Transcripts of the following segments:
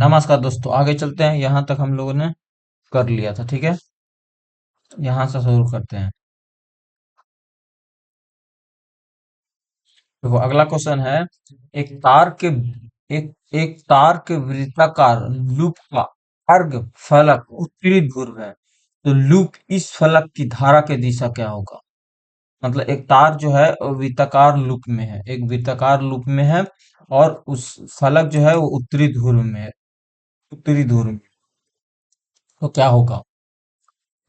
नमस्कार दोस्तों, आगे चलते हैं। यहाँ तक हम लोगों ने कर लिया था, ठीक है। यहाँ से शुरू करते हैं। देखो, अगला क्वेश्चन है। एक तार के एक एक तार के वृत्ताकार लूप का अर्घ फलक उत्तरी ध्रुव है। तो लूप इस फलक की धारा की दिशा क्या होगा? मतलब एक तार जो है वो वृत्ताकार लूप में है, एक वृत्ताकार लूप में है, और उस फलक जो है वो उत्तरी ध्रुव में है, उत्तरी ध्रुव में। तो क्या होगा?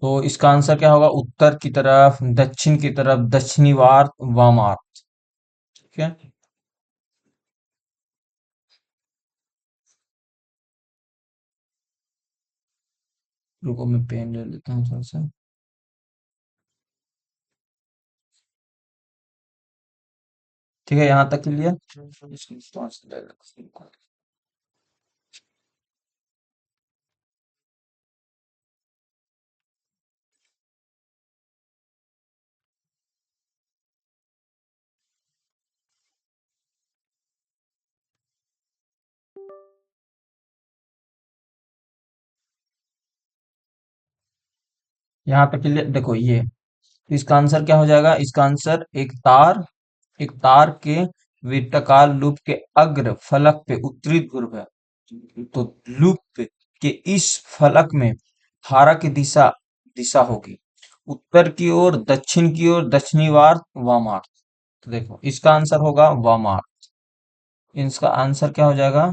तो इसका आंसर क्या होगा? उत्तर की तरफ, दक्षिण की तरफ, दक्षिणी वार्त, वामार्त। ठीक है। रुको, मैं पेन ले लेता हूँ थोड़ा सा। ठीक है, यहाँ तक क्लियर। यहाँ तक क्लियर। देखो ये, तो इसका आंसर क्या हो जाएगा? इसका आंसर एक तार के वृत्ताकार लूप के अग्र फलक पे उत्तरी ध्रुव है। तो लूप के इस फलक में धारा की दिशा दिशा होगी उत्तर की ओर, दक्षिण की ओर, दक्षिणी वार्त, वामार्त। तो देखो, इसका आंसर होगा वामार्त। इसका आंसर क्या हो जाएगा?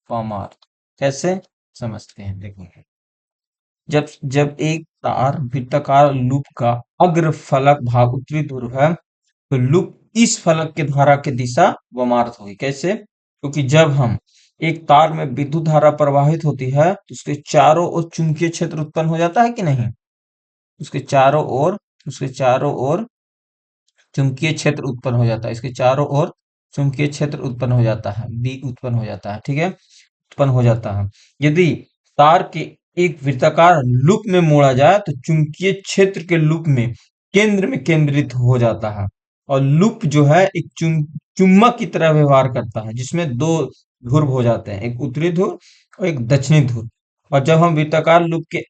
वामार्त। कैसे? समझते हैं, देखो। जब जब एक तार वृत्ताकार लूप का अग्र फलक भाग उत्तरी ध्रुव है, तो लूप इस फलक के धारा की दिशा वामार्त होगी। कैसे? क्योंकि जब हम एक तार में विद्युत धारा प्रवाहित होती है तो उसके चारों ओर चुंबकीय क्षेत्र उत्पन्न हो जाता है कि नहीं? उसके चारों ओर उसके चारों ओर चुंबकीय क्षेत्र उत्पन्न हो जाता है। इसके चारों ओर चुंबकीय क्षेत्र उत्पन्न हो जाता है, बी उत्पन्न हो जाता है। ठीक है, उत्पन्न हो जाता है। यदि तार के एक वृत्ताकार लूप में मोड़ा जाए तो चुंबकीय क्षेत्र के लूप में केंद्र में केंद्रित हो जाता है, और लूप जो है एक चुम्बक की तरह व्यवहार करता है, जिसमें दो ध्रुव हो जाते हैं, एक उत्तरी ध्रुव और एक दक्षिणी ध्रुव। और जब हम वृत्ताकार लूप के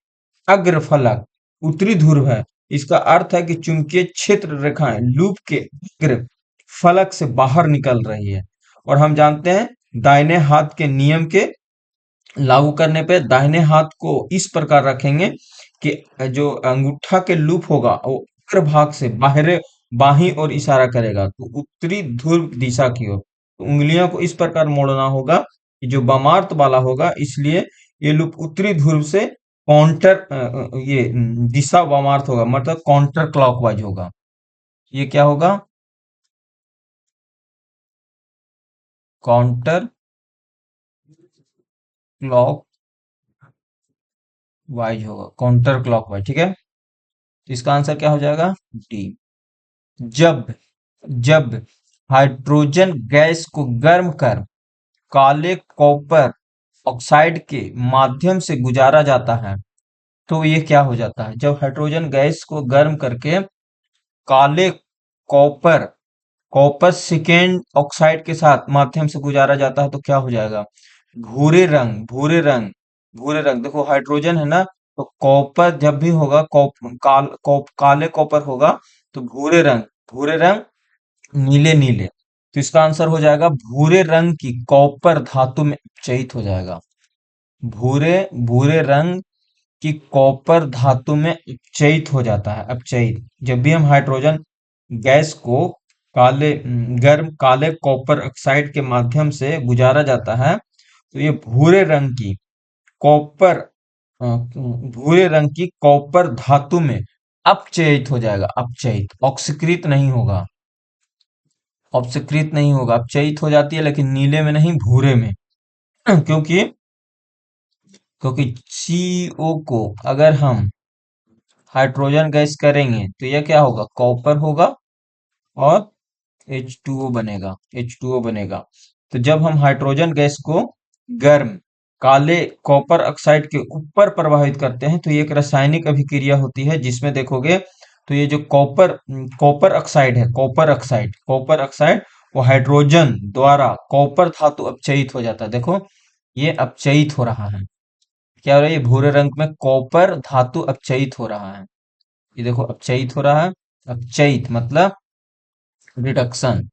अग्र फलक उत्तरी ध्रुव है, इसका अर्थ है कि चुंबकीय क्षेत्र रेखाएं लूप के अग्र फलक से बाहर निकल रही है। और हम जानते हैं दाहिने हाथ के नियम के लागू करने पे दाहिने हाथ को इस प्रकार रखेंगे कि जो अंगूठा के लूप होगा वो अग्र भाग से बाहीं और इशारा करेगा, तो उत्तरी ध्रुव दिशा की ओर। तो उंगलियों को इस प्रकार मोड़ना होगा कि जो वामार्त वाला होगा, इसलिए ये लूप उत्तरी ध्रुव से दिशा वामार्त होगा, मतलब काउंटर क्लॉकवाइज होगा। ये क्या होगा? काउंटर क्लॉक वाइज होगा, काउंटर क्लॉकवाइज। ठीक है, तो इसका आंसर क्या हो जाएगा? डी। जब जब हाइड्रोजन गैस को गर्म कर काले कॉपर ऑक्साइड के माध्यम से गुजारा जाता है, तो ये क्या हो जाता है? जब हाइड्रोजन गैस को गर्म करके काले कॉपर कॉपर सेकेंड ऑक्साइड के साथ माध्यम से गुजारा जाता है, तो क्या हो जाएगा? भूरे रंग। देखो, हाइड्रोजन है ना, तो कॉपर जब भी होगा, काले कॉपर होगा, तो भूरे रंग, नीले नीले। तो इसका आंसर हो जाएगा भूरे रंग की कॉपर धातु में अपचयित हो जाएगा। भूरे भूरे रंग की कॉपर धातु में अपचयित हो जाता है, अपचयित। जब भी हम हाइड्रोजन गैस को गर्म काले कॉपर ऑक्साइड के माध्यम से गुजारा जाता है, तो ये कॉपर भूरे रंग की कॉपर धातु में अपचयित हो जाएगा, अपचयित, ऑक्सीकृत नहीं होगा। अपचक्रित नहीं होगा, अपचयित हो जाती है, लेकिन नीले में नहीं, भूरे में। क्योंकि क्योंकि CO को अगर हम हाइड्रोजन गैस करेंगे तो यह क्या होगा? कॉपर होगा, और H2O बनेगा। तो जब हम हाइड्रोजन गैस को गर्म काले कॉपर ऑक्साइड के ऊपर प्रवाहित करते हैं, तो ये एक रासायनिक अभिक्रिया होती है, जिसमें देखोगे तो ये जो कॉपर ऑक्साइड है, कॉपर ऑक्साइड वो हाइड्रोजन द्वारा कॉपर धातु अपचयित हो जाता है। देखो, ये अपचयित हो रहा है। क्या हो रहा है? ये भूरे रंग में कॉपर धातु अपचयित हो रहा है। ये देखो अपचयित हो रहा है। अपचयित मतलब रिडक्शन,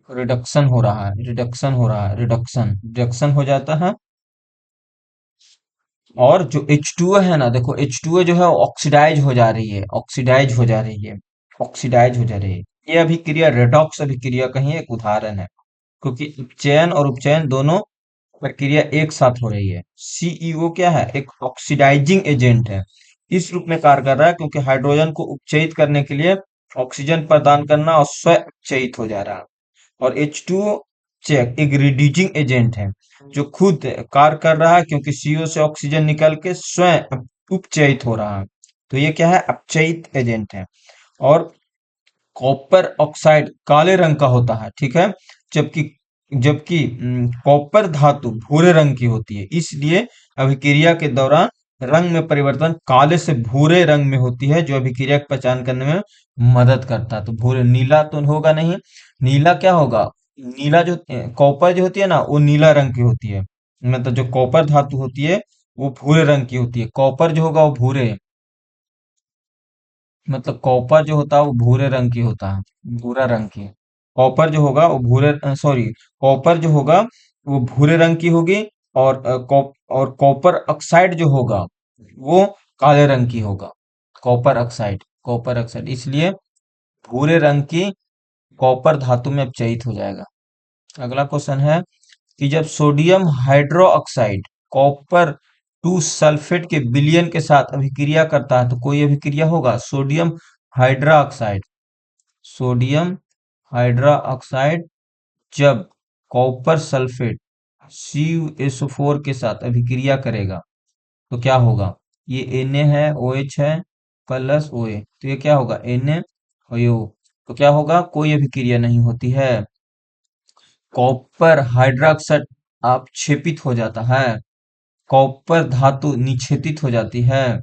रिडक्शन हो रहा है, रिडक्शन हो रहा है, रिडक्शन रिडक्शन हो जाता है। और जो H2O है ना, देखो H2O जो है ऑक्सीडाइज हो जा रही है, ऑक्सीडाइज हो जा रही है, ऑक्सीडाइज हो जा रही है। ये अभिक्रिया रेडॉक्स अभिक्रिया का ही एक उदाहरण है, क्योंकि अपचयन और उपचयन दोनों प्रक्रिया एक साथ हो रही है। सीईओ क्या है? एक ऑक्सीडाइजिंग एजेंट है। इस रूप में कार्य कर रहा है क्योंकि हाइड्रोजन को उपचयित करने के लिए ऑक्सीजन प्रदान करना और स्वयं उपचयित हो जा रहा है। और H2O चेक एक रिड्यूसिंग एजेंट है, जो खुद कार्य कर रहा है क्योंकि CO से ऑक्सीजन निकल के स्वयं उपचयित हो रहा है। तो ये क्या है? अपचयित एजेंट है। और कॉपर ऑक्साइड काले रंग का होता है, ठीक है। जबकि जबकि कॉपर धातु भूरे रंग की होती है। इसलिए अभिक्रिया के दौरान रंग में परिवर्तन काले से भूरे रंग में होती है, जो अभिक्रिया की पहचान करने में मदद करता है। तो भूरे, नीला तो होगा नहीं। नीला क्या होगा? नीला जो कॉपर जो होती है ना, वो नीला रंग की होती है। मतलब जो कॉपर धातु होती है वो भूरे रंग की होती है। कॉपर जो होगा वो भूरे, मतलब कॉपर जो होता है वो भूरे रंग की होता है, भूरा रंग की। कॉपर जो होगा वो सॉरी, कॉपर जो होगा वो भूरे रंग की होगी। और और कॉपर ऑक्साइड जो होगा वो काले रंग की होगा। कॉपर ऑक्साइड, कॉपर ऑक्साइड इसलिए भूरे रंग की कॉपर धातु में अपचयित हो जाएगा। अगला क्वेश्चन है कि जब sodium hydro oxide copper two sulphate के विलयन के साथ अभिक्रिया करता है तो कोई अभिक्रिया होगा। Sodium hydra oxide, sodium hydra oxide जब कॉपर सल्फेट CuSO4 के साथ अभिक्रिया करेगा तो क्या होगा? ये Na है, OH है, प्लस OA, तो ये क्या होगा? Na और ये O। तो क्या होगा? कोई अभिक्रिया नहीं होती है। कॉपर हाइड्रोक्साइड अपक्षेपित हो जाता है, कॉपर धातु निक्षेपित हो जाती है,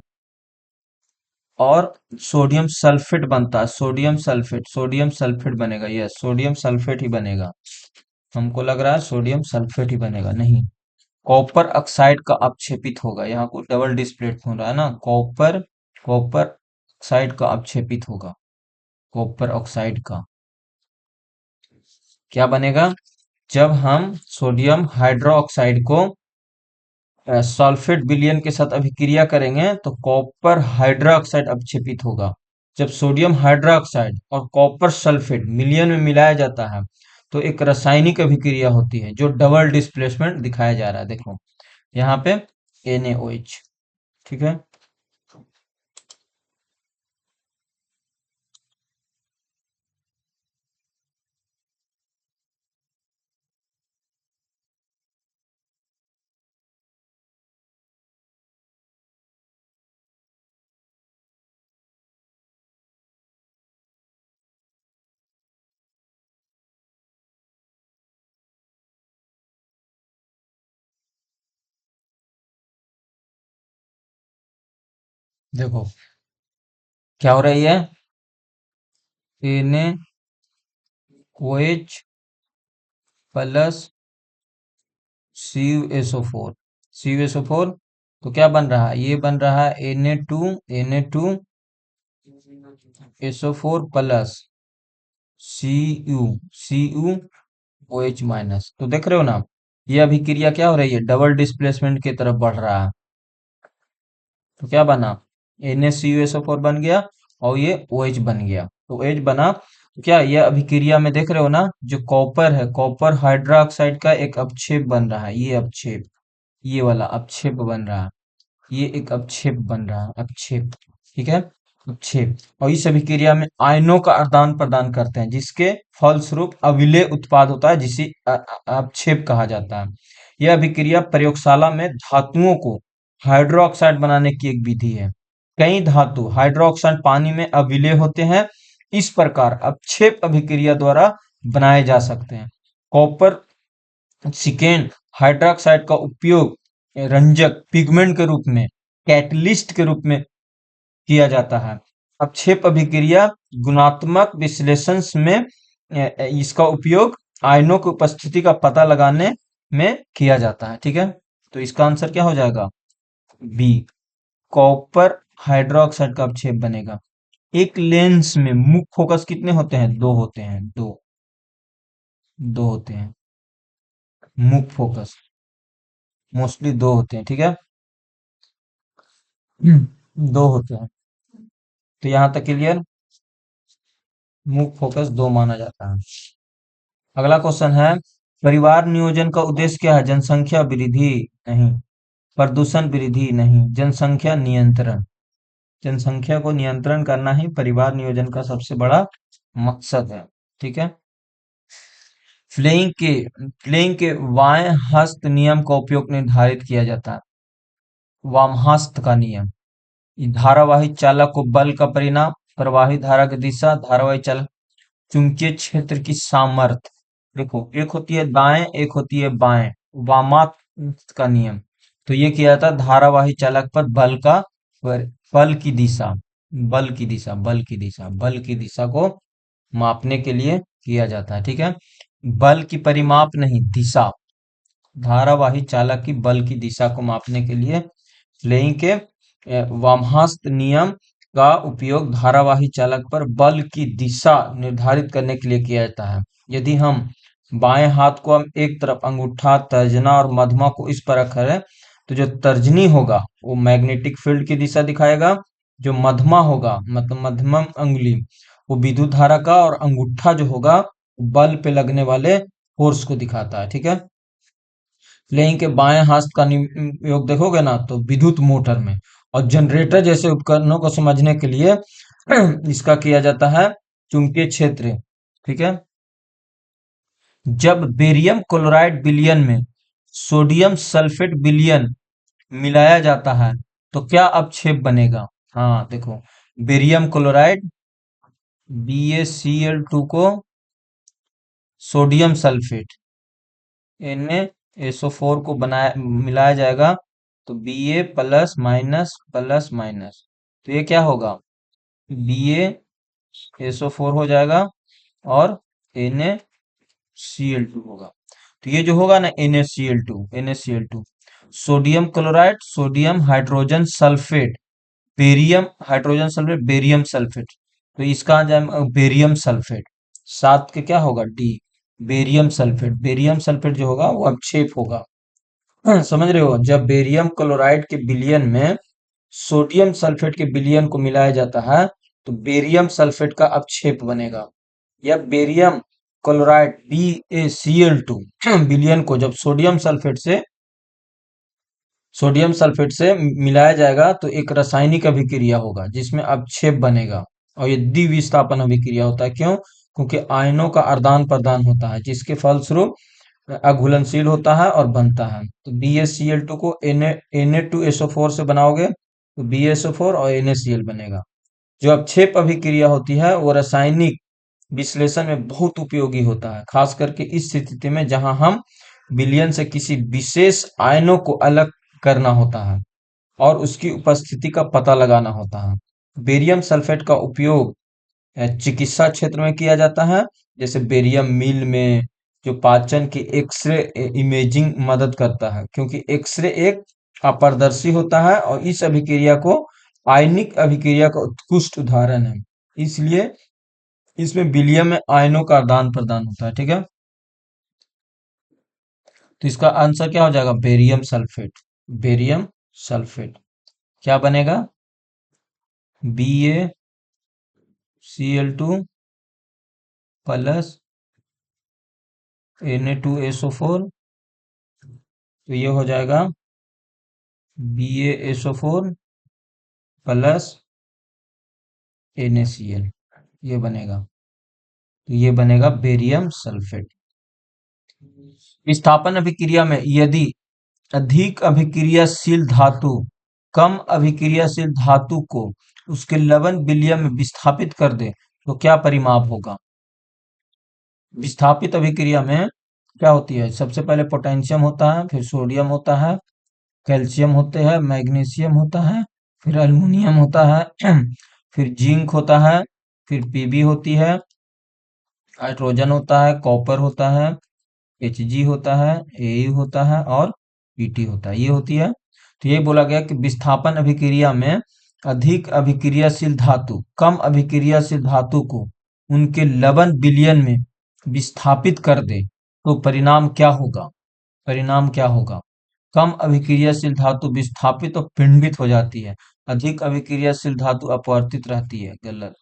और सोडियम सल्फेट बनता है। सोडियम सल्फेट, सोडियम सल्फेट बनेगा। यस, सोडियम सल्फेट ही बनेगा। हमको लग रहा है सोडियम सल्फेट ही बनेगा, नहीं। कॉपर ऑक्साइड का अपक्षेपित होगा। यहाँ कुछ डबल डिस्प्लेट हो रहा है ना, कॉपर, कॉपर ऑक्साइड का अपक्षेपित होगा। कॉपर ऑक्साइड का क्या बनेगा? जब हम सोडियम हाइड्रो ऑक्साइड को सल्फेट विलयन के साथ अभिक्रिया करेंगे तो कॉपर हाइड्रोक्साइड अपक्षेपित होगा। जब सोडियम हाइड्रोक्साइड और कॉपर सल्फेट विलयन में मिलाया जाता है तो एक रासायनिक अभिक्रिया होती है जो डबल डिस्प्लेसमेंट दिखाया जा रहा है। देखो यहाँ पे NaOH, ठीक है। देखो क्या हो रही है? NaOH प्लस CuSO4, CuSO4 तो क्या बन रहा है? ये बन रहा है Na2SO4 प्लस CuOH माइनस। तो देख रहे हो ना, ये अभिक्रिया क्या हो रही है? डबल डिस्प्लेसमेंट की तरफ बढ़ रहा है। तो क्या बना? NaCuSO4 बन गया और ये OH बन गया। तो OH बना तो क्या ये अभिक्रिया में देख रहे हो ना, जो कॉपर है, कॉपर हाइड्रोक्साइड का एक अपक्षेप बन रहा है। ये अपक्षेप, ये वाला अपक्षेप बन रहा है। ये एक अपक्षेप बन रहा है, अपक्षेप, ठीक है, अपक्षेप। और इस अभिक्रिया में आयनों का आदान प्रदान करते हैं, जिसके फलस्वरूप अविलेय उत्पाद होता है, जिसे अपक्षेप कहा जाता है। यह अभिक्रिया प्रयोगशाला में धातुओं को हाइड्रोक्साइड बनाने की एक विधि है। कई धातु हाइड्रोक्साइड पानी में अविलेय होते हैं। इस प्रकार अपक्षेप अभिक्रिया द्वारा बनाए जा सकते हैं। कॉपर सिकेन हाइड्रोक्साइड का उपयोग रंजक, पिगमेंट के रूप में, कैटलिस्ट के रूप में किया जाता है। अपक्षेप अभिक्रिया गुणात्मक विश्लेषण में इसका उपयोग आयनों की उपस्थिति का पता लगाने में किया जाता है। ठीक है, तो इसका आंसर क्या हो जाएगा? बी, कॉपर हाइड्रोक्साइड का अपक्षेप बनेगा। एक लेंस में मुख्य फोकस कितने होते हैं? दो होते हैं, दो होते हैं मुख्य फोकस, मोस्टली दो होते हैं। ठीक है, दो होते हैं, तो यहां तक क्लियर। मुख्य फोकस दो माना जाता है। अगला क्वेश्चन है, परिवार नियोजन का उद्देश्य क्या है? जनसंख्या वृद्धि नहीं, प्रदूषण वृद्धि नहीं, जनसंख्या नियंत्रण। जनसंख्या को नियंत्रण करना ही परिवार नियोजन का सबसे बड़ा मकसद है। ठीक है, फ्लेइंग के बाएं हस्त नियम का उपयोग निर्धारित किया जाता है। वामहस्त का नियम, धारावाही चालक को बल का परिणाम, प्रवाही धारा की दिशा, धारावाही चालक, चुंबकीय क्षेत्र की सामर्थ्य। देखो, एक होती है दाएं, एक होती है बाएं, वामात का नियम। तो ये किया जाता है धारावाही चालक पर बल की दिशा, बल की दिशा को मापने के लिए किया जाता है। ठीक है, बल की परिमाप नहीं, दिशा, धारावाही चालक की बल की दिशा को मापने के लिए फ्लेइंग के वामहस्त नियम का उपयोग धारावाही चालक पर बल की दिशा निर्धारित करने के लिए किया जाता है। यदि हम बाएं हाथ को हम एक तरफ अंगूठा, तर्जनी और मध्यमा को इस पर रखें, तो जो तर्जनी होगा वो मैग्नेटिक फील्ड की दिशा दिखाएगा, जो मध्यमा होगा मतलब मध्यम अंगुली वो विद्युत धारा का, और अंगूठा जो होगा बल पे लगने वाले फोर्स को दिखाता है। ठीक है, प्लेइंग के बाएं हाथ का योग देखोगे ना तो विद्युत मोटर में, और जनरेटर जैसे उपकरणों को समझने के लिए इसका किया जाता है चुंबकीय क्षेत्र। ठीक है, जब बेरियम क्लोराइड विलयन में सोडियम सल्फेट विलयन मिलाया जाता है तो क्या अपक्षेप बनेगा? हाँ देखो, बेरियम क्लोराइड BaCl2 को सोडियम सल्फेट NaSO4 को बनाया मिलाया जाएगा, तो Ba plus minus plus minus, तो ये क्या होगा? BaSO4 हो जाएगा और NaCl2 होगा। तो ये जो होगा ना NaCl2 sodium chloride, sodium hydrogen sulphate, barium hydrogen sulphate, barium sulphate, तो इसका आ जाए बेरियम सल्फेट। सात के क्या होगा? D, barium sulphate. Barium sulphate जो होगा वो अपक्षेप होगा। समझ रहे हो, जब बेरियम क्लोराइड के विलयन में सोडियम सल्फेट के विलयन को मिलाया जाता है तो बेरियम सल्फेट का अपक्षेप बनेगा। या बेरियम क्लोराइड BaCl2 विलयन को जब सोडियम सल्फेट से मिलाया जाएगा तो एक रासायनिक अभिक्रिया होगा जिसमें अपक्षेप बनेगा, और ये द्विविस्थापन अभिक्रिया होता है। क्यों? क्योंकि आयनों का आदान प्रदान होता है जिसके फलस्वरूप अघुलनशील होता है और बनता है। तो BaCl2 को Na2SO4 से बनाओगे तो BaSO4 और NaCl बनेगा। जो अपक्षेप अभिक्रिया होती है वो रासायनिक विश्लेषण में बहुत उपयोगी होता है, खास करके इस स्थिति में जहां हम विलयन से किसी विशेष आयनों को अलग करना होता है और उसकी उपस्थिति का पता लगाना होता है। बेरियम सल्फेट का उपयोग चिकित्सा क्षेत्र में किया जाता है, जैसे बेरियम मील में, जो पाचन की एक्सरे इमेजिंग मदद करता है, क्योंकि एक्सरे एक अपारदर्शी होता है और इस अभिक्रिया को आयनिक अभिक्रिया का उत्कृष्ट उदाहरण है। इसलिए इसमें विलियम में आयनों का आदान प्रदान होता है। ठीक है, तो इसका आंसर क्या हो जाएगा? Barium sulphate. बेरियम सल्फेट क्या बनेगा? BaCl2 प्लस Na2SO4, तो ये हो जाएगा BaSO4 प्लस NaCl, ये बनेगा, तो ये बनेगा बेरियम सल्फेट। विस्थापन अभिक्रिया में यदि अधिक अभिक्रियाशील धातु कम अभिक्रियाशील धातु को उसके लवण विलयन में विस्थापित कर दे तो क्या परिमाप होगा? विस्थापित अभिक्रिया में क्या होती है? सबसे पहले पोटेशियम होता है, फिर सोडियम होता है, कैल्शियम होते हैं, मैग्नीशियम होता है, फिर एल्युमिनियम होता है, फिर जिंक होता है, फिर Pb होती है, हाइड्रोजन होता है, कॉपर होता है, एच जी होता है, ए यू होता है और पीटी होता है, ये होती है। तो ये बोला गया कि विस्थापन अभिक्रिया में अधिक अभिक्रियाशील धातु कम अभिक्रियाशील धातु को उनके लवण विलयन में विस्थापित कर दे तो परिणाम क्या होगा? परिणाम क्या होगा? कम अभिक्रियाशील धातु विस्थापित और पिंडित हो जाती है। अधिक अभिक्रियाशील धातु अपवर्तित रहती है। गलत।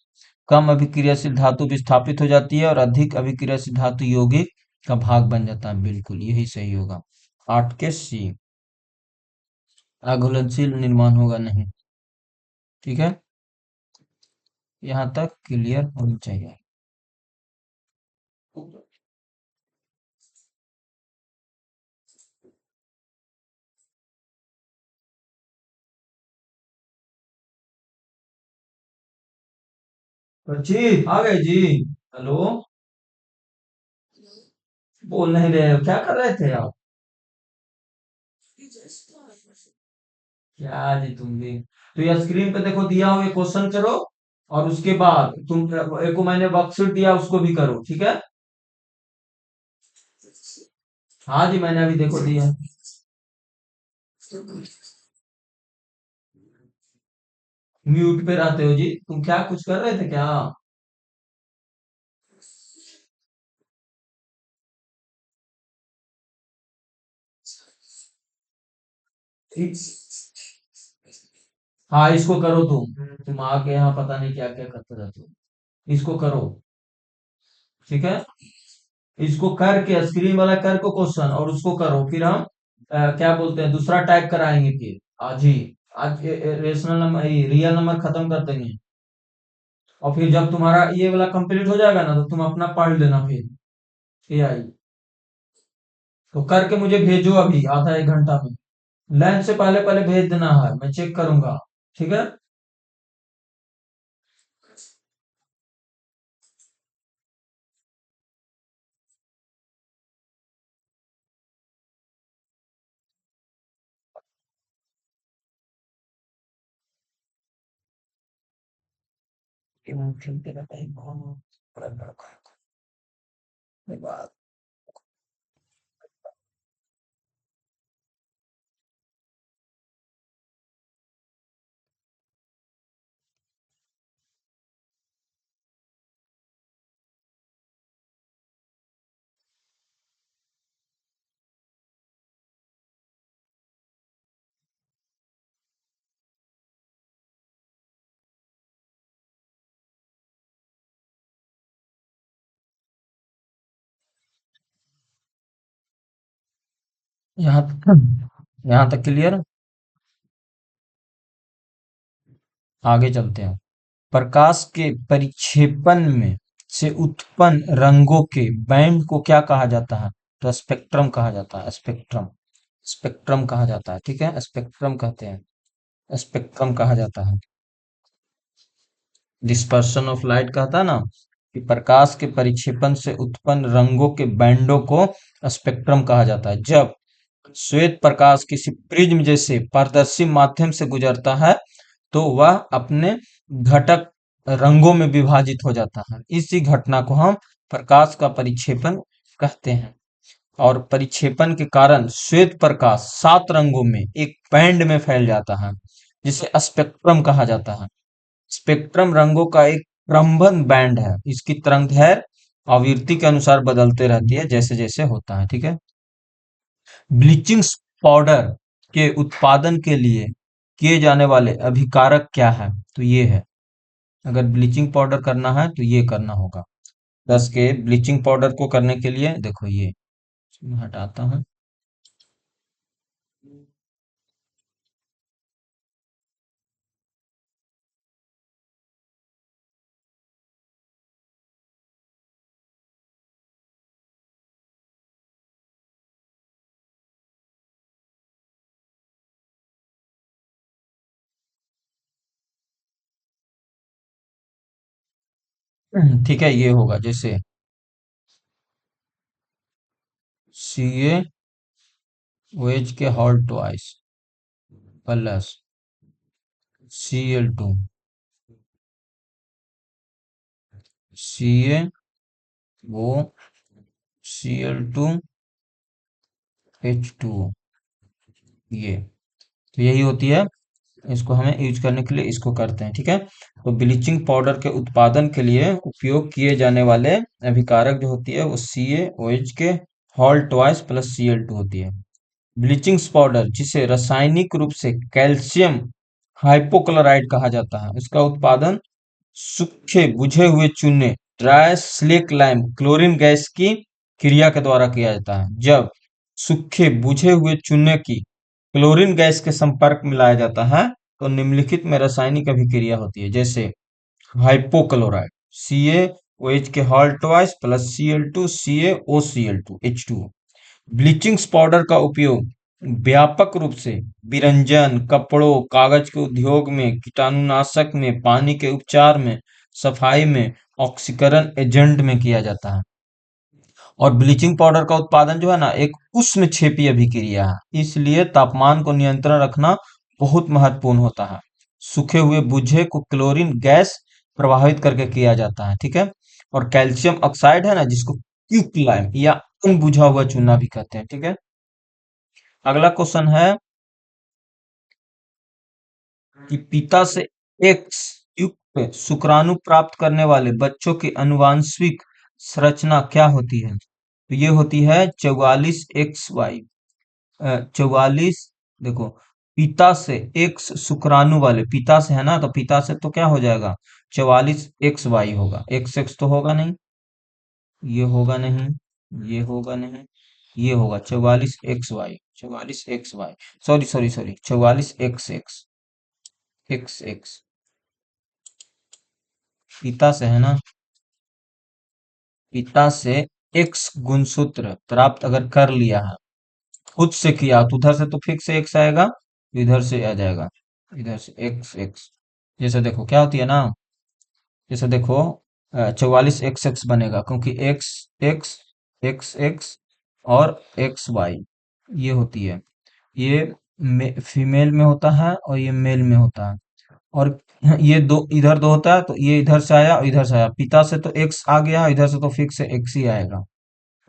कम अभिक्रियाशील धातु विस्थापित हो जाती है और अधिक अभिक्रियाशील धातु यौगिक का भाग बन जाता है। बिल्कुल यही सही होगा। 8 के सी। अघुलनशील निर्माण होगा नहीं। ठीक है, यहाँ तक क्लियर होनी चाहिए। जी आ गए जी। हेलो। बोल नहीं रहे हो, क्या कर रहे थे आप? क्या जी तुम भी। तो ये स्क्रीन पे देखो दिया हुआ क्वेश्चन करो, और उसके बाद तुम एक को मैंने वर्कशीट दिया उसको भी करो, ठीक है? हाँ जी मैंने अभी देखो दिया। म्यूट पे रहते हो जी तुम, क्या कुछ कर रहे थे क्या? हाँ इसको करो तुम आके यहाँ पता नहीं क्या क्या करते रहते हो। इसको करो, ठीक है? इसको करके स्क्रीन वाला कर को क्वेश्चन और उसको करो, फिर हम क्या बोलते हैं दूसरा टाइप कराएंगे फिर आज ही। आज रेशनल नंबर रियल नंबर खत्म कर देंगे, और फिर जब तुम्हारा ये वाला कंप्लीट हो जाएगा ना तो तुम अपना पढ़ लेना फिर एआई। तो करके मुझे भेजो अभी आधा एक घंटा में। लंच से पहले पहले भेज देना है, मैं चेक करूंगा। ठीक है। यहाँ यहाँ तक क्लियर। आगे चलते हैं। प्रकाश के परिक्षेपण में से उत्पन्न रंगों के बैंड को क्या कहा जाता है? तो स्पेक्ट्रम कहा जाता है। स्पेक्ट्रम, स्पेक्ट्रम कहा जाता है। ठीक है, स्पेक्ट्रम कहते हैं। स्पेक्ट्रम कहा जाता है। डिस्पर्शन ऑफ लाइट कहता है ना, कि प्रकाश के परिक्षेपण से उत्पन्न रंगों के बैंडों को स्पेक्ट्रम कहा जाता है। जब श्वेत प्रकाश किसी प्रिज्म जैसे पारदर्शी माध्यम से गुजरता है तो वह अपने घटक रंगों में विभाजित हो जाता है। इसी घटना को हम प्रकाश का परिक्षेपण कहते हैं। और परिक्षेपण के कारण श्वेत प्रकाश 7 रंगों में एक बैंड में फैल जाता है, जिसे स्पेक्ट्रम कहा जाता है। स्पेक्ट्रम रंगों का एक क्रमबद्ध बैंड है। इसकी तरंगदैर्घ्य आवृत्ति के अनुसार बदलते रहती है जैसे जैसे होता है। ठीक है। ब्लीचिंग पाउडर के उत्पादन के लिए किए जाने वाले अभिकारक क्या है? तो ये है। अगर ब्लीचिंग पाउडर करना है तो ये करना होगा। 10 के ब्लीचिंग पाउडर को करने के लिए देखो ये मैं हटाता हूँ। ठीक है, ये होगा जैसे सी ए OH के हॉल ट्वाइस प्लस Cl2 सी ए ओ Cl2 H2O, ये तो यही होती है। इसको हमें यूज करने के लिए इसको करते हैं, ठीक है। तो ब्लीचिंग पाउडर के उत्पादन के लिए उपयोग किए जाने वाले अभिकारक जो होती है वो CaOH के हॉल ट्वाइस प्लस Cl2 होती है। ब्लीचिंग पाउडर जिसे रासायनिक रूप से कैल्शियम हाइपोक्लोराइड कहा जाता है, उसका उत्पादन सूखे बुझे हुए चूने dry slack lime chlorine gas की क्रिया के द्वारा किया जाता है। जब सूखे बुझे हुए चूने की क्लोरीन गैस के संपर्क में लाया जाता है तो निम्नलिखित में रासायनिक अभिक्रिया होती है, जैसे हाइपोक्लोराइड CaOH के hall twice plus Cl2 CaOCl2 H2O। Bleaching powder का उपयोग व्यापक रूप से विरंजन, कपड़ों, कागज के उद्योग में, कीटाणुनाशक में, पानी के उपचार में, सफाई में, ऑक्सीकरण एजेंट में किया जाता है। और ब्लीचिंग पाउडर का उत्पादन जो है ना एक उष्णक्षेपी अभिक्रिया है, इसलिए तापमान को नियंत्रण रखना बहुत महत्वपूर्ण होता है। सूखे हुए बुझे को क्लोरीन गैस प्रभावित करके किया जाता है, ठीक है। और कैल्शियम ऑक्साइड है ना, जिसको क्विकलाइम या अनबुझा हुआ चूना भी कहते हैं, ठीक है। अगला क्वेश्चन है कि पिता से एक्स युक्त शुक्राणु प्राप्त करने वाले बच्चों की अनुवांशिक संरचना क्या होती है? तो ये होती है 44XY। 44, देखो, पिता से एक्स शुक्राणु वाले, पिता से है ना, तो पिता से तो क्या हो जाएगा, 44XY होगा। एक्स एक्स तो होगा नहीं, ये होगा नहीं, ये होगा नहीं, ये होगा 44XY, 44XY, sorry sorry sorry, 44XX, x x, पिता से है ना, पिता से एक्स गुणसूत्र प्राप्त अगर कर लिया है, खुद से किया तो उधर से तो फिक्स से एक्स आएगा, तो इधर से आ जाएगा, इधर से एक्स एक्स। जैसे देखो क्या होती है ना, जैसे देखो 44XX बनेगा, क्योंकि एक्स एक्स, एक्स एक्स और XY ये होती है। ये फीमेल में होता है और ये मेल में होता है। और ये दो इधर दो होता है, तो ये इधर से आया और इधर से आया, पिता से तो एक्स आ गया, इधर से तो फिक्स से एक्स ही आएगा।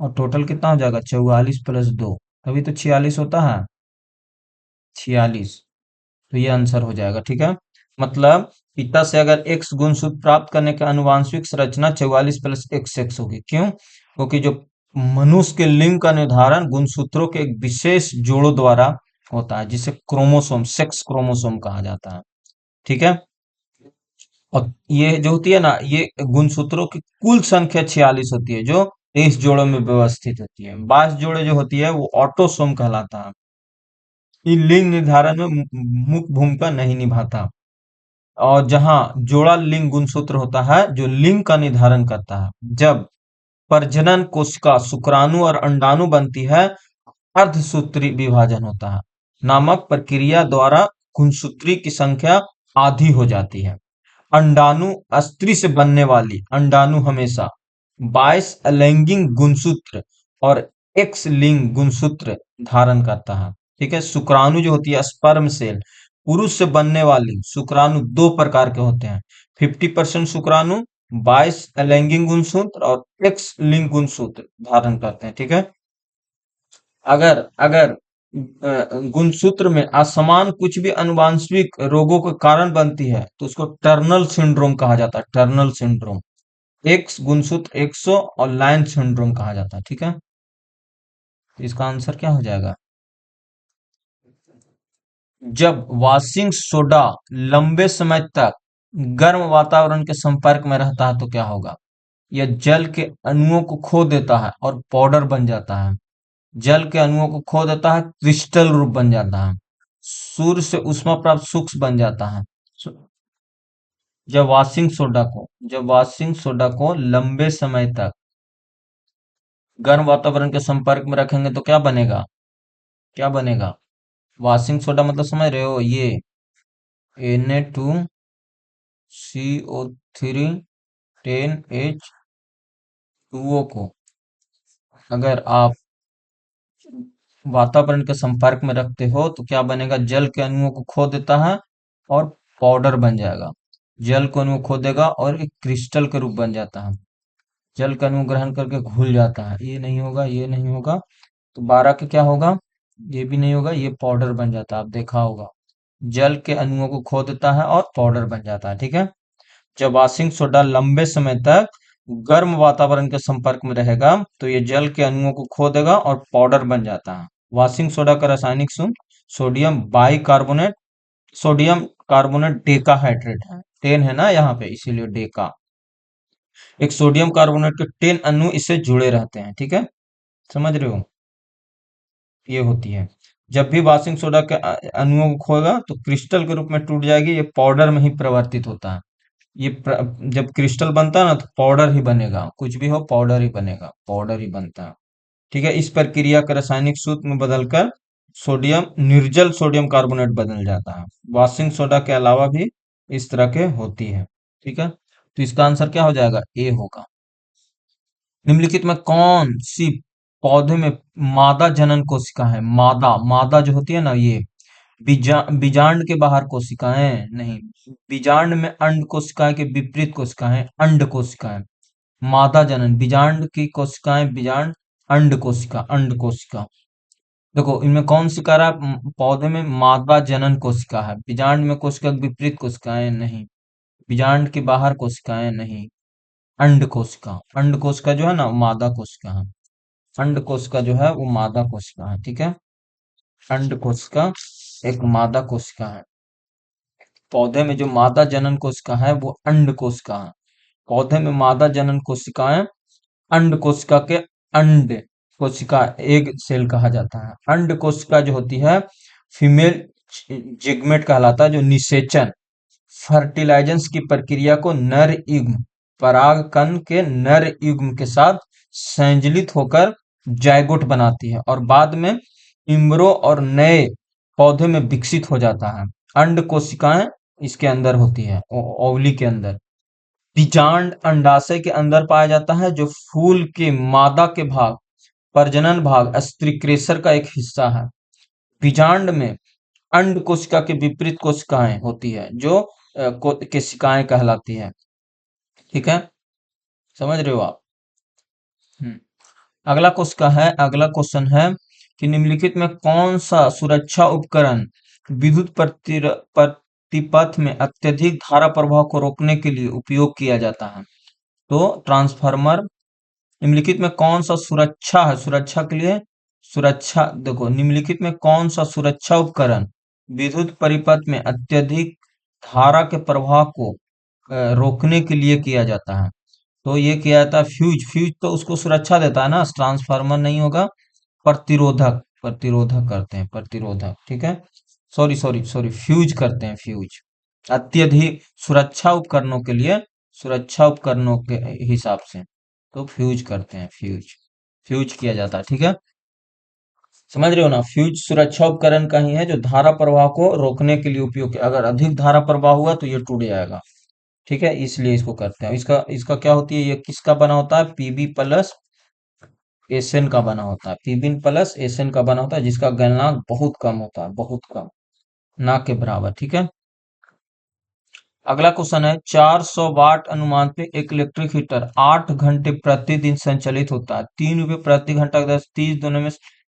और टोटल कितना हो जाएगा, 44+2, तभी तो 46 होता है, 46। तो ये आंसर हो जाएगा, ठीक है। मतलब पिता से अगर एक्स गुणसूत्र प्राप्त करने का अनुवांशिक संरचना 44+XX होगी। क्यों? क्योंकि जो मनुष्य के लिंग का निर्धारण गुणसूत्रों के एक विशेष जोड़ों द्वारा होता है, जिसे क्रोमोसोम, सेक्स क्रोमोसोम कहा जाता है, ठीक है। और ये जो होती है ना, ये गुणसूत्रों की कुल संख्या 46 होती है, जो 23 जोड़ों में व्यवस्थित होती है। 22 जोड़े जो होती है वो ऑटोसोम कहलाता है। ये लिंग निर्धारण में मुख्य भूमिका नहीं निभाता। और जहां जोड़ा लिंग गुणसूत्र होता है जो लिंग का निर्धारण करता है, जब प्रजनन कोशिका शुक्राणु और अंडाणु बनती है, अर्धसूत्री विभाजन होता है नामक प्रक्रिया द्वारा गुणसूत्री की संख्या आधी हो जाती है। अंडाणु स्त्री से बनने वाली अंडाणु हमेशा 22 अलैंगिक गुणसूत्र और एक्स लिंग गुणसूत्र धारण करता है, ठीक है। शुक्राणु जो होती है स्पर्म सेल, पुरुष से बनने वाली शुक्राणु दो प्रकार के होते हैं, 50% शुक्राणु 22 अलैंगिक गुणसूत्र और एक्स लिंग गुणसूत्र धारण करते हैं, ठीक है। अगर अगर गुणसूत्र में असमान कुछ भी अनुवांशिक रोगों के कारण बनती है तो उसको टर्नल सिंड्रोम कहा जाता है, टर्नल सिंड्रोम। एक्स गुणसूत्र 100 और लाइन सिंड्रोम कहा जाता है, ठीक है। तो इसका आंसर क्या हो जाएगा, जब वॉशिंग सोडा लंबे समय तक गर्म वातावरण के संपर्क में रहता है तो क्या होगा, यह जल के अणुओं को खो देता है और पाउडर बन जाता है। जल के अणुओं को खो देता है, क्रिस्टल रूप बन जाता है। सूर्य से ऊष्मा प्राप्त सूक्ष्म बन जाता है। सो- जब वॉशिंग सोडा को लंबे समय तक गर्म वातावरण के संपर्क में रखेंगे तो क्या बनेगा, क्या बनेगा, वॉशिंग सोडा मतलब समझ रहे हो, ये Na2CO3 10H2O को अगर आप वातावरण के संपर्क में रखते हो तो क्या बनेगा, जल के अणुओं को खो देता है और पाउडर बन जाएगा। जल के अणु खो देगा और एक क्रिस्टल के रूप बन जाता है। जल का अणु ग्रहण करके घुल जाता है। ये नहीं होगा, ये नहीं होगा, तो 12 के क्या होगा, ये भी नहीं होगा, ये पाउडर बन जाता है, आप देखा होगा। जल के अणुओं को खो देता है और पाउडर बन जाता है, ठीक है। जब वॉशिंग सोडा लंबे समय तक गर्म वातावरण के संपर्क में रहेगा तो ये जल के अणुओं को खो देगा और पाउडर बन जाता है। वॉशिंग सोडा का रासायनिक सूत्र sodium bicarbonate, sodium carbonate decahydrate है, 10 है ना यहाँ पे, इसीलिए डेका। एक सोडियम कार्बोनेट के 10 अणु इससे जुड़े रहते हैं, ठीक है, समझ रहे हो, ये होती है। जब भी वॉशिंग सोडा के अणुओं को खोएगा तो क्रिस्टल के रूप में टूट जाएगी, ये पाउडर में ही परिवर्तित होता है। जब क्रिस्टल बनता है ना तो पाउडर ही बनेगा, कुछ भी हो पाउडर ही बनेगा, पाउडर ही बनता है, ठीक है। इस प्रक्रिया का रासायनिक सूत्र में बदलकर सोडियम निर्जल सोडियम कार्बोनेट बदल जाता है। वॉशिंग सोडा के अलावा भी इस तरह के होती है, ठीक है। तो इसका आंसर क्या हो जाएगा, ए होगा। निम्नलिखित में कौन सी पौधे में मादा जनन कोशिका है, मादा, मादा जो होती है ना, ये बीजांड के बाहर कोशिकाएं नहीं, बीजांड में अंड कोशिकाएं के विपरीत कोशिकाएं अंड कोशिकाएं, मादा जनन, बीजांड की कोशिकाएं बीजांड, अंड कोशिका अंड कोशिका। देखो इनमें कौन सी कारा पौधे में मादा जनन कोशिका है, बीजांड में कोशिका के विपरीत कोशिकाएं नहीं, बीजांड के बाहर कोशिकाएं नहीं, अंड कोशिका, अंड कोशिका जो है ना वो मादा कोशिका है, अंड कोशिका जो है वो मादा कोशिका है, ठीक है। अंड कोशिका एक मादा कोशिका है। पौधे में जो मादा जनन कोशिका है वो अंड कोशिका है। पौधे में मादा जनन कोशिकाएं अंड कोशिका के अंड कोशिका एग सेल कहा जाता है। अंड कोशिका जो होती है फीमेल जिगमेट कहलाता है, जो निषेचन फर्टिलाइजेंस की प्रक्रिया को नर युग्म परागकण के नर युग्म के साथ संजलित होकर जायगोट बनाती है और बाद में इम्ब्रो और नए पौधे में विकसित हो जाता है। अंड कोशिकाएं इसके अंदर होती है, ओवली के अंदर। बीजांड अंडाशय के अंदर पाया जाता है, जो फूल के मादा के भाग, प्रजनन भाग, स्त्रीक्रेसर का एक हिस्सा है। बीजांड में अंड कोशिका के विपरीत कोशिकाएं होती है, जो केशिकाएं कहलाती है, ठीक है, समझ रहे हो आप। हम्म। अगला क्वेश्चन है कि निम्नलिखित में कौन सा सुरक्षा उपकरण विद्युत प्रतिपथ में अत्यधिक धारा प्रवाह को रोकने के लिए उपयोग किया जाता है। तो ट्रांसफार्मर। निम्नलिखित में कौन सा सुरक्षा है, सुरक्षा के लिए, सुरक्षा देखो, निम्नलिखित में कौन सा सुरक्षा उपकरण विद्युत परिपथ में अत्यधिक धारा के प्रवाह को रोकने के लिए किया जाता है। तो ये किया जाता है फ्यूज, फ्यूज तो उसको सुरक्षा देता है ना, ट्रांसफार्मर नहीं होगा, प्रतिरोधक, प्रतिरोधक करते हैं, प्रतिरोधक, ठीक है। सॉरी सॉरी सॉरी, फ्यूज करते हैं, फ्यूज अत्यधिक सुरक्षा उपकरणों के लिए, सुरक्षा उपकरणों के हिसाब से तो फ्यूज करते हैं, फ्यूज, फ्यूज किया जाता है, ठीक है, समझ रहे हो ना। फ्यूज सुरक्षा उपकरण का ही है जो धारा प्रवाह को रोकने के लिए उपयोग किया, अगर अधिक धारा प्रवाह हुआ तो ये टूट जाएगा, ठीक है, इसलिए इसको करते हैं। इसका इसका क्या होती है, ये किसका बना होता है, पीबी प्लस एसएन का बना होता है, पीबी प्लस एसएन का बना होता है, जिसका गलनांक बहुत कम होता है, बहुत कम, ना के बराबर, ठीक है। अगला क्वेश्चन है, 400 वाट अनुमान पे एक इलेक्ट्रिक हीटर 8 घंटे प्रतिदिन संचालित होता है, 3 रुपये प्रति घंटा, 10 30 दोनों में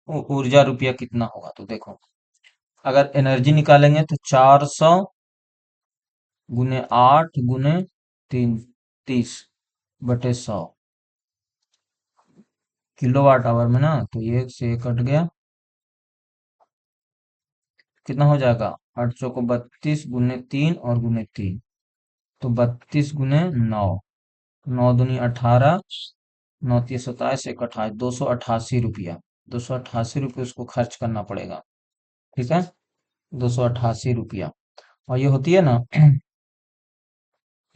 ऊर्जा रुपया कितना होगा। तो देखो अगर एनर्जी निकालेंगे तो 400 गुने 8 गुने 3, 30/100 किलोवाट आवर में ना, तो ये से कट गया, कितना हो जाएगा, 800 को 32 गुने 3 और गुने 3, तो 32 गुने 9, 9 दूनी 18, 9 3 27, 1 28, 288 रुपया, 288 रुपये उसको खर्च करना पड़ेगा, ठीक है, 288 रुपया। और ये होती है ना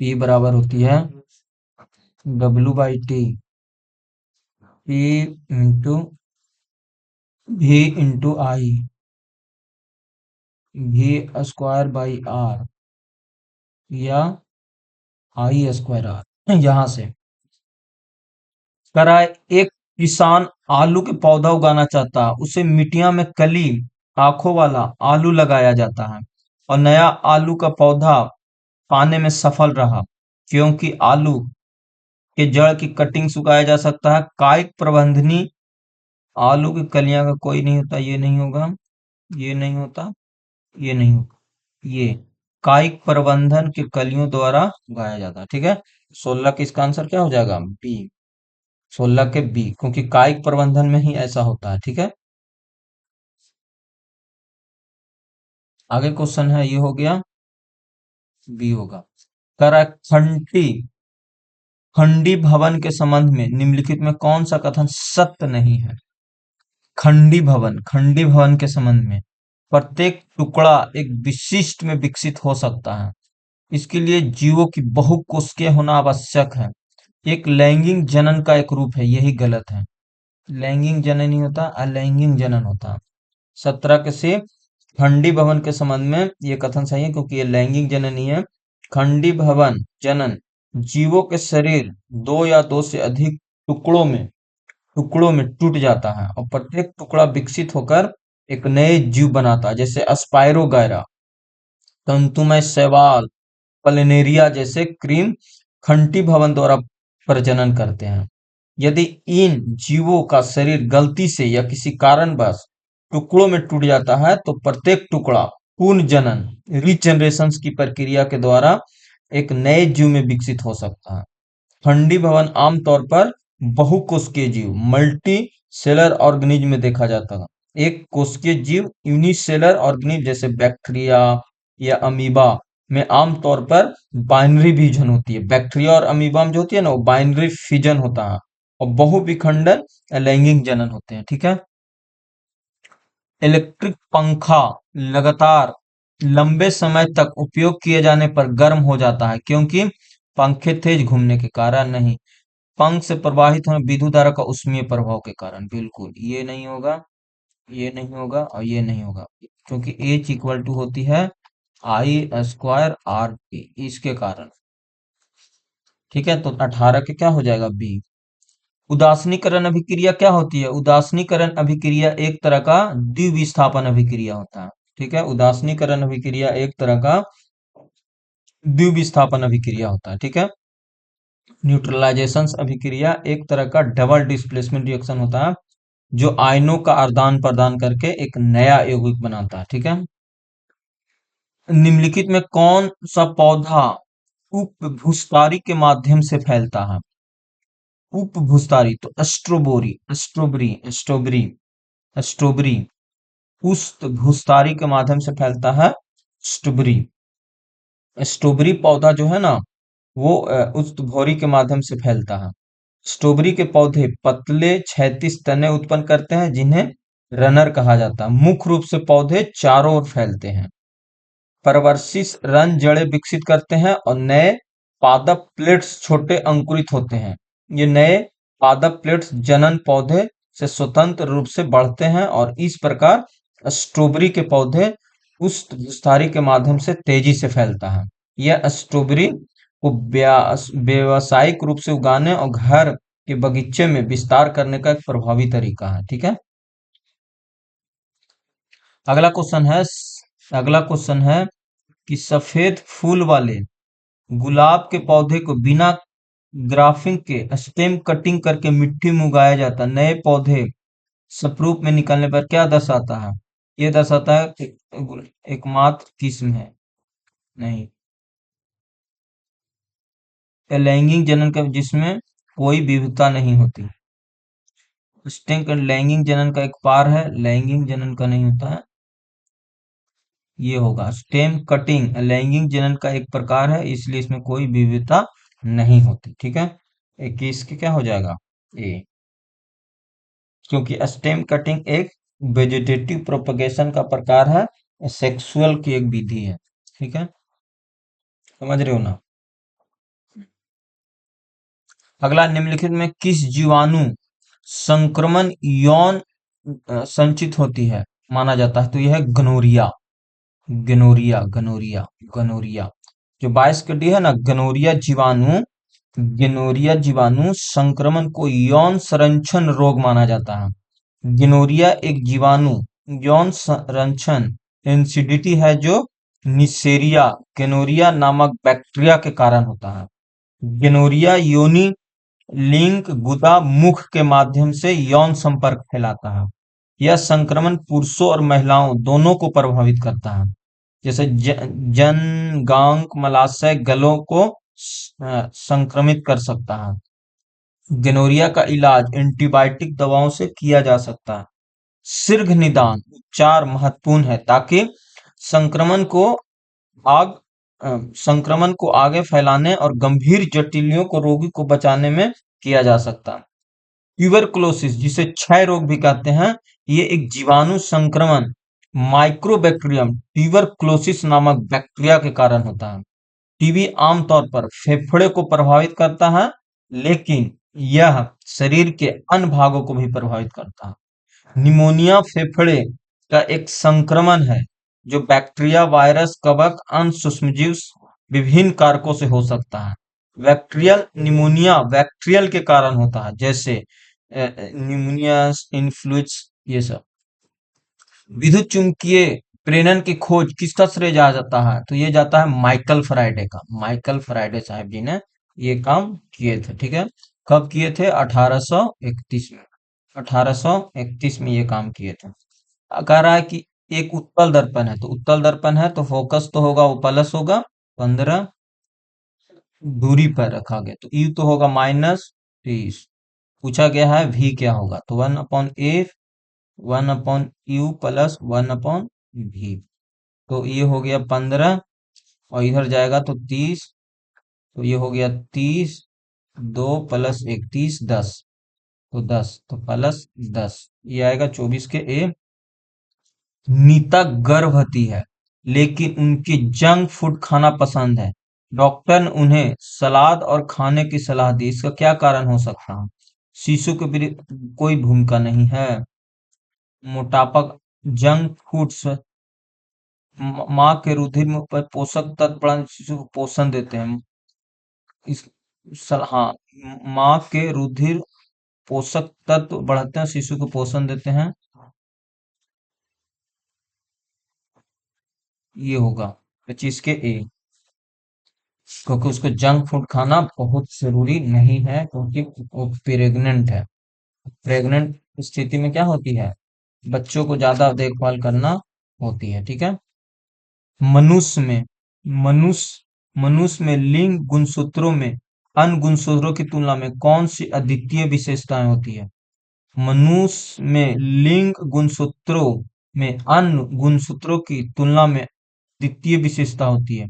P बराबर होती है W/T, P into V/I, V² R या I²R। यहाँ से कराए, एक किसान आलू के पौधा उगाना चाहता है, उसे मिट्टिया में कली आंखों वाला आलू लगाया जाता है और नया आलू का पौधा पाने में सफल रहा, क्योंकि आलू के जड़ की कटिंग सुखाया जा सकता है। कायिक प्रबंधनी आलू की कलियां का कोई नहीं होता, ये नहीं होगा, ये नहीं होता, ये नहीं होगा, ये कायिक प्रबंधन की कलियों द्वारा उगाया जाता है। ठीक है, 16 का इसका आंसर क्या हो जाएगा? बी। 16 के बी, क्योंकि कायिक प्रबंधन में ही ऐसा होता है। ठीक है, आगे क्वेश्चन है, ये हो गया, बी होगा। करखंडी खंडी भवन के संबंध में निम्नलिखित में कौन सा कथन सत्य नहीं है? खंडी भवन के संबंध में प्रत्येक टुकड़ा एक विशिष्ट में विकसित हो सकता है। इसके लिए जीवों की बहुकोषीय होना आवश्यक है। एक लैंगिक जनन का एक रूप है, यही गलत है। लैंगिक जनन नहीं होता, अलैंगिक जनन होता है। 17 के से खंडी भवन के संबंध में ये कथन सही है, क्योंकि ये लैंगिक जनन ही है। खंडी भवन जनन जीवों के शरीर दो या दो से अधिक टुकड़ों में टूट जाता है और प्रत्येक टुकड़ा विकसित होकर एक नए जीव बनाता है, जैसे अस्पायरोगायरा, तंतुमय शैवाल, प्लनेरिया जैसे क्रीम खंडी भवन द्वारा प्रजनन करते हैं। यदि इन जीवों का शरीर गलती से या किसी कारणवश टुकड़ों में टूट जाता है तो प्रत्येक टुकड़ा पुनर्जनन रीजनरेशन की प्रक्रिया के द्वारा एक नए जीव में विकसित हो सकता है। खंडी भवन आमतौर पर बहुकोशिकीय जीव मल्टी सेलर ऑर्गेनिज्म में देखा जाता है। एक कोशिकीय जीव यूनिसेलर ऑर्गेनिज्म जैसे बैक्टीरिया या अमीबा में आमतौर पर बाइनरी फिजन होती है। बैक्टीरिया और अमीबा में जो होती है ना, वो बाइनरी फिजन होता है और बहुविखंडन लैंगिक जनन होते हैं। ठीक है, इलेक्ट्रिक पंखा लगातार लंबे समय तक उपयोग किए जाने पर गर्म हो जाता है, क्योंकि पंखे तेज घूमने के कारण नहीं, पंख से प्रवाहित होने विद्युत धारा का उष्मीय प्रभाव के कारण। बिल्कुल ये नहीं होगा, ये नहीं होगा और ये नहीं होगा, क्योंकि एच इक्वल टू होती है आई स्क्वायर आर टी, इसके कारण। ठीक है, तो 18 के क्या हो जाएगा? बी। उदासीनीकरण अभिक्रिया क्या होती है? उदासीनीकरण अभिक्रिया एक तरह का द्विविस्थापन अभिक्रिया होता है। ठीक है, उदासीनीकरण अभिक्रिया एक तरह का द्विविस्थापन अभिक्रिया होता है। ठीक है, न्यूट्रलाइजेशन अभिक्रिया एक तरह का डबल डिस्प्लेसमेंट रिएक्शन होता है, जो आयनों का आदान प्रदान करके एक नया यौगिक बनाता है। ठीक है, निम्नलिखित में कौन सा पौधा उपभूस्थारी के माध्यम से फैलता है? उपभूस्थारी तो स्ट्रॉबेरी पुष्प भूस्थारी के माध्यम से फैलता है। स्ट्रॉबेरी स्ट्रॉबेरी पौधा जो है ना, वो उष्टभोरी के माध्यम से फैलता है। स्ट्रॉबेरी के पौधे पतले क्षैतिज तने उत्पन्न करते हैं, जिन्हें रनर कहा जाता है। मुख्य रूप से पौधे चारों ओर फैलते हैं। परवर्षिश रन जड़ें विकसित करते हैं और नए पादप प्लेट्स छोटे अंकुरित होते हैं। ये नए पादप प्लेट्स जनन पौधे से स्वतंत्र रूप से बढ़ते हैं और इस प्रकार स्ट्रॉबेरी के पौधे उस विस्तारी के माध्यम से तेजी से फैलता है। यह स्ट्रॉबेरी को व्यावसायिक रूप से उगाने और घर के बगीचे में विस्तार करने का एक प्रभावी तरीका है। ठीक है, अगला क्वेश्चन है अगला क्वेश्चन है कि सफेद फूल वाले गुलाब के पौधे को बिना ग्राफ्टिंग के स्टेम कटिंग करके मिट्टी में उगाया जाता है। नए पौधे सप्रूप में निकलने पर क्या दर्शाता है? ये दर्शाता है कि एकमात्र किस्म है, नहीं, या लैंगिक जनन का जिसमें कोई विविधता नहीं होती। स्टेम का लैंगिक जनन का एक पार है, लैंगिक जनन का नहीं होता है, ये होगा स्टेम कटिंग लैंगिक जनन का एक प्रकार है, इसलिए इसमें कोई विविधता नहीं होती। ठीक है, 21 के क्या हो जाएगा? ए, क्योंकि स्टेम कटिंग एक वेजिटेटिव प्रोपगेशन का प्रकार है, सेक्सुअल की एक विधि है। ठीक है, समझ रहे हो ना? अगला, निम्नलिखित में किस जीवाणु संक्रमण यौन संचित होती है माना जाता है? तो यह है गनोरिया। गनोरिया जो 22 के डी है ना, गनोरिया जीवाणु संक्रमण को यौन संरक्षण रोग माना जाता है। गिनोरिया एक जीवाणु यौन संरक्षण एनसीडीटी है, जो निसेरिया गनोरिया नामक बैक्टीरिया के कारण होता है। गिनोरिया योनि लिंग, गुदा, मुख के माध्यम से यौन संपर्क फैलाता है। यह संक्रमण पुरुषों और महिलाओं दोनों को प्रभावित करता है। जैसे जनगांग मलाशय गलों को संक्रमित कर सकता है। गोनोरिया का इलाज एंटीबायोटिक दवाओं से किया जा सकता है। शीघ्र निदान उपचार महत्वपूर्ण है ताकि संक्रमण को आग संक्रमण को आगे फैलाने और गंभीर जटिलियों को रोगी को बचाने में किया जा सकता है। ट्यूबरकुलोसिस जिसे क्षय रोग भी कहते हैं, ये एक जीवाणु संक्रमण माइक्रोबैक्टीरियम ट्यूबरकुलोसिस नामक बैक्टीरिया के कारण होता है। टीबी आमतौर पर फेफड़े को प्रभावित करता है, लेकिन यह शरीर के अन्य भागों को भी प्रभावित करता है। निमोनिया फेफड़े का एक संक्रमण है जो बैक्टीरिया, वायरस, कवक, अन्य सूक्ष्मजीव विभिन्न कारकों से हो सकता है। बैक्टीरियल निमोनिया बैक्टीरियल के कारण होता है, जैसे निमोनिया, इन्फ्लुएंजा, ये सब। विद्युत चुम्बकीय प्रेरण की खोज किसका श्रेय जाया जाता है? तो ये जाता है माइकल फैराडे का। माइकल फैराडे साहब जी ने ये काम किए थे। ठीक है, कब किए थे? 1831 में। 1831 में ये काम किए थे। कह रहा है कि एक उत्तल दर्पण है, तो उत्तल दर्पण है तो फोकस तो होगा, वो प्लस होगा, 15 दूरी पर रखा गया, तो यू तो होगा -30। पूछा गया है v क्या होगा, तो 1/a 1/u प्लस 1/v। तो ये हो गया 15 और इधर जाएगा तो 30, तो ये हो गया 30, 2 + 1 30, 10, तो 10 तो +10, ये आएगा 24 के a। नीता गर्भवती है लेकिन उनकी जंक फूड खाना पसंद है। डॉक्टर ने उन्हें सलाद और खाने की सलाह दी, इसका क्या कारण हो सकता है? शिशु के विरुद्ध कोई भूमिका नहीं है। मोटापा, जंक फूड्स माँ के रुधिर में पोषक तत्व बढ़ाने शिशु को पोषण देते हैं। इस हाँ, माँ के रुधिर पोषक तत्व बढ़ाते हैं, शिशु को पोषण देते हैं। ये होगा 25 के ए, क्योंकि उसको जंक फूड खाना बहुत जरूरी नहीं है, क्योंकि वो प्रेग्नेंट है। प्रेग्नेंट स्थिति में क्या होती है? बच्चों को ज्यादा देखभाल करना होती है। ठीक है। मनुष्य में मनुष्य में लिंग गुणसूत्रों में अन्य गुणसूत्रों की तुलना में कौन सी अद्वितीय विशेषताएं होती है? मनुष्य में लिंग गुणसूत्रों में अन्य गुणसूत्रों की तुलना में द्वितीय विशेषता होती है।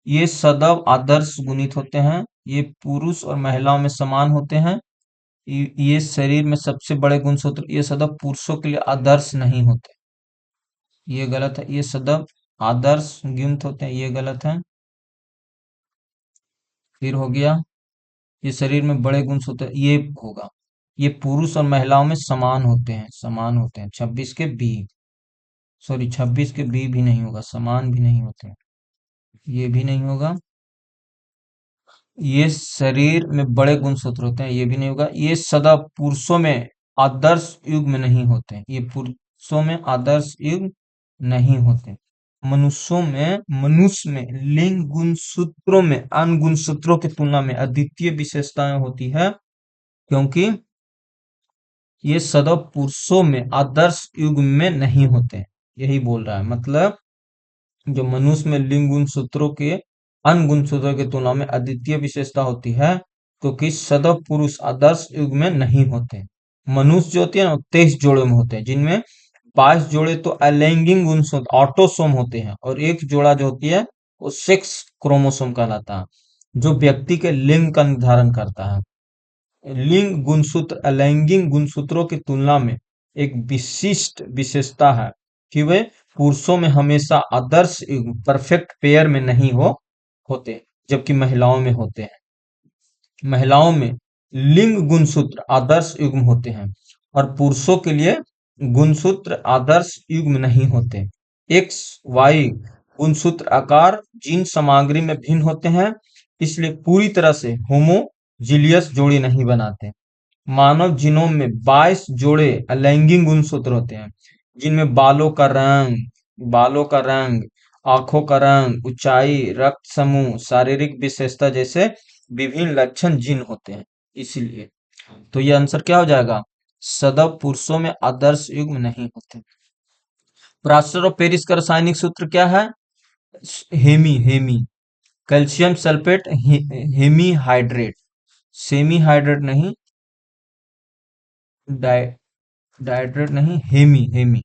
ये सदैव आदर्श गुणित होते हैं। ये पुरुष और महिलाओं में समान होते हैं। ये शरीर में सबसे बड़े गुणसूत्र, ये सदैव पुरुषों के लिए आदर्श नहीं होते, ये गलत है। ये सदैव आदर्श गुणित होते हैं, ये गलत है। फिर हो गया, ये शरीर में बड़े गुणसूत्र, ये होगा। ये पुरुष और महिलाओं में समान होते हैं, समान होते हैं। 26 के बी, सॉरी 26 के बी भी नहीं होगा, समान भी नहीं होते हैं, ये भी नहीं होगा। ये शरीर में बड़े गुणसूत्र होते हैं, ये भी नहीं होगा। ये सदा पुरुषों में आदर्श युग्म नहीं होते, ये पुरुषों में आदर्श युग्म नहीं होते। मनुष्य में लिंग गुणसूत्रों में अन्य गुणसूत्रों की तुलना में अद्वितीय विशेषताएं होती है, क्योंकि ये सदा पुरुषों में आदर्श युग्म में नहीं होते। यही बोल रहा है, मतलब जो मनुष्य में लिंग गुणसूत्रों के अन्य गुणसूत्रों की तुलना में अद्वितीय विशेषता होती है, क्योंकि सदैव पुरुष आदर्श युग में नहीं होते। मनुष्य जो होते हैं ना, 23 जोड़े में होते हैं, जिनमें 22 जोड़े तो अलैंगिक गुणसूत्र ऑटोसोम होते हैं, और एक जोड़ा जो होती है वो सेक्स क्रोमोसोम कहलाता है, जो व्यक्ति के लिंग का निर्धारण करता है। लिंग गुणसूत्र अलैंगिक गुणसूत्रों की तुलना में एक विशिष्ट विशेषता है कि वे पुरुषों में हमेशा आदर्श परफेक्ट पेयर में नहीं होते, जबकि महिलाओं में होते हैं। महिलाओं में लिंग गुणसूत्र आदर्श युग्म होते हैं और पुरुषों के लिए गुणसूत्र आदर्श युग्म नहीं होते। एक्स वाई गुणसूत्र आकार जीन सामग्री में भिन्न होते हैं, इसलिए पूरी तरह से होमोजिलियस जोड़ी नहीं बनाते। मानव जीनोम में 22 जोड़े अलैंगिक गुणसूत्र होते हैं, जिनमें बालों का रंग, आंखों का रंग, ऊंचाई, रक्त समूह, शारीरिक विशेषता जैसे विभिन्न लक्षण जीन होते हैं। इसीलिए। तो ये आंसर क्या हो जाएगा? सदैव पुरुषों में आदर्श युग्म नहीं होते। प्लास्टर ऑफ पेरिस का रासायनिक सूत्र क्या है? Hemi, hemi. Calcium sulphate hemi hydrate, semi hydrate नहीं, डाइ डाइड्रेट नहीं, hemi, hemi.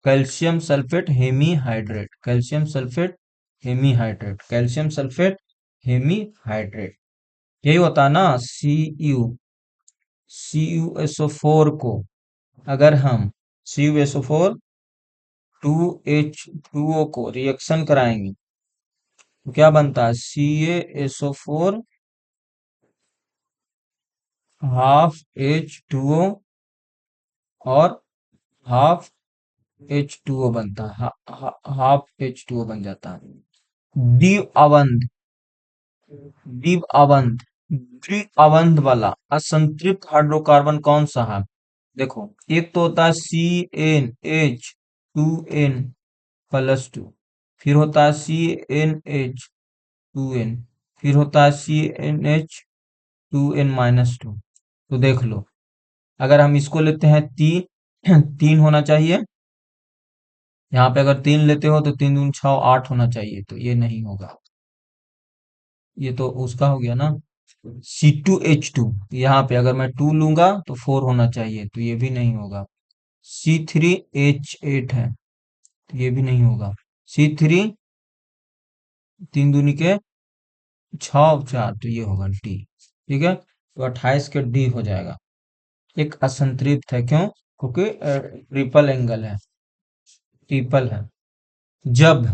Calcium sulphate hemi hydrate, calcium sulphate hemi hydrate, calcium sulphate hemi hydrate. यही होता है ना। CuSO4 को अगर हम CuSO4 2H2O को रिएक्शन कराएंगे तो क्या बनता है? CaSO4 ½ H2O और ½ H2O बनता है, ½ H2O बन जाता है। द्विअवंध, द्विअवंध, द्विअवंध वाला असंतृप्त हाइड्रोकार्बन कौन सा है? देखो, एक तो होता है CnH2n+2, फिर होता है CnH2n, फिर होता है CnH2n-2। तो देख लो, अगर हम इसको लेते हैं तीन, तीन होना चाहिए। यहाँ पे अगर तीन लेते हो तो 3 दूनी 6, 8 होना चाहिए, तो ये नहीं होगा। ये तो उसका हो गया ना। C2H2, यहाँ पे अगर मैं 2 लूंगा तो 4 होना चाहिए, तो ये भी नहीं होगा। C3H8 है, तो ये भी नहीं होगा। C3, 3 दूनी के 6 और 4, तो ये होगा डी। ठीक है, तो 28 के डी हो जाएगा। एक असंतृप्त है, क्यों? क्योंकि ट्रिपल एंगल है, ट्रिपल है। जब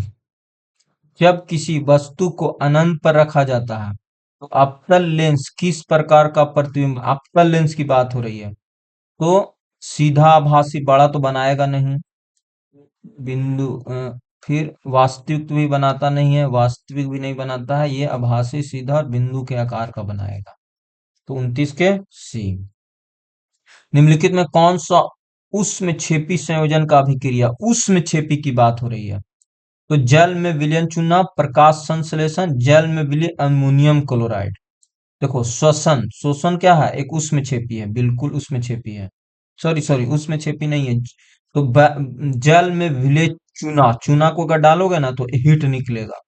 जब किसी वस्तु को अनंत पर रखा जाता है तो अवतल लेंस किस प्रकार का प्रतिबिंब, अवतल लेंस की बात हो रही है, तो सीधा आभासी बड़ा तो बनाएगा नहीं, बिंदु फिर वास्तविक भी बनाता नहीं है, वास्तविक भी नहीं बनाता है, ये आभासी, सीधा और बिंदु के आकार का बनाएगा। तो 29 के सी। निम्नलिखित में कौन सा उष्मक्षेपी संयोजन का अभिक्रिया, उष्मक्षेपी की बात हो रही है, तो जल में विलयन चुना, प्रकाश संश्लेषण, जल में विलय अमोनियम क्लोराइड। देखो, श्वसन, श्वसन क्या है? एक उष्मक्षेपी है, बिल्कुल उष्मक्षेपी है। सॉरी सॉरी, उष्मक्षेपी नहीं है। तो जल में विलय चूना, चूना को अगर डालोगे ना तो हीट निकलेगा,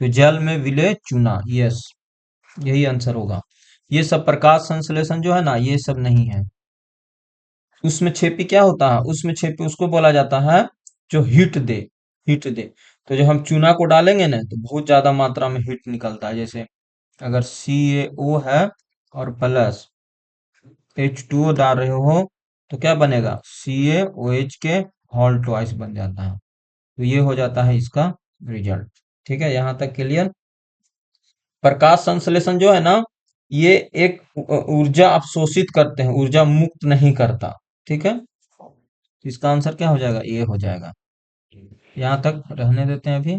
तो जल में विलय चूना, यस, यही आंसर होगा। ये सब प्रकाश संश्लेषण जो है ना, ये सब नहीं है। उसमें छेपी क्या होता है? उसमें छेपी उसको बोला जाता है जो हीट दे, हीट दे। तो जब हम चूना को डालेंगे ना तो बहुत ज्यादा मात्रा में हीट निकलता है। जैसे अगर CaO है और प्लस H2O डाल रहे हो तो क्या बनेगा? CaOH के होल ट्वाइस बन जाता है। तो ये हो जाता है इसका रिजल्ट। ठीक है, यहाँ तक क्लियर। प्रकाश संश्लेषण जो है ना, ये एक ऊर्जा अवशोषित करते हैं, ऊर्जा मुक्त नहीं करता। ठीक है, तो इसका आंसर क्या हो जाएगा? ये हो जाएगा। यहाँ तक रहने देते हैं अभी।